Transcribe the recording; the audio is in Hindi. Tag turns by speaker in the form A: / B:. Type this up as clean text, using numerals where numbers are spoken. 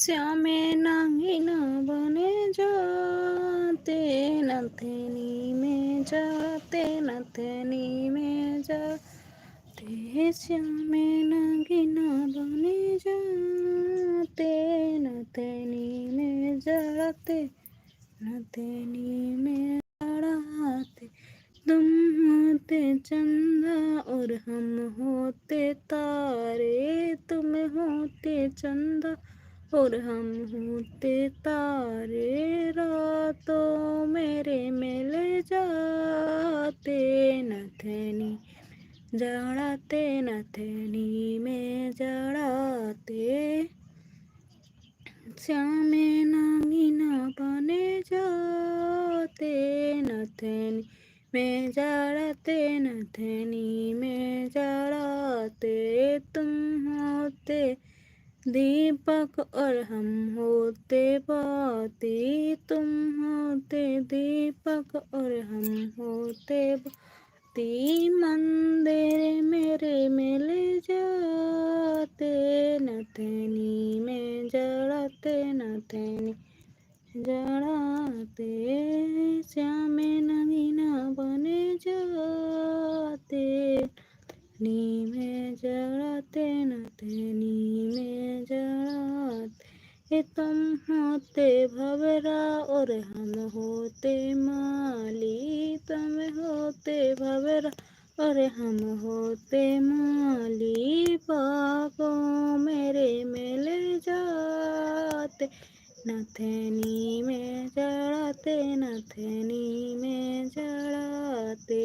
A: श्यामे नांगिन बने जाते नथनी में जाते नथनी में जाते श्यामे नांगिन बने जाते नथनी में जाते नथनी में लड़ाते तुम होते चंदा और हम होते तारे तुम होते चंदा और हम होते तारे रातों मेरे मिल जाते नथनी जड़ाते नथनी में जड़ाते श्यामे नांगिना बने जाते नथनी में जड़ाते नथनी में जड़ाते तुम होते दीपक और हम होते बाती तुम होते दीपक और हम होते बाती मंदिर मेरे मिल जाते नथनी में जड़ाते नथनी जड़ाते श्यामे नगीना बने जाते नी में जड़ाते नथनी में जड़ाते तुम होते भवरा और हम होते माली तुम होते भवरा और हम होते माली बागों मेरे मिल जाते नथनी में जड़ाते नथनी में जड़ाते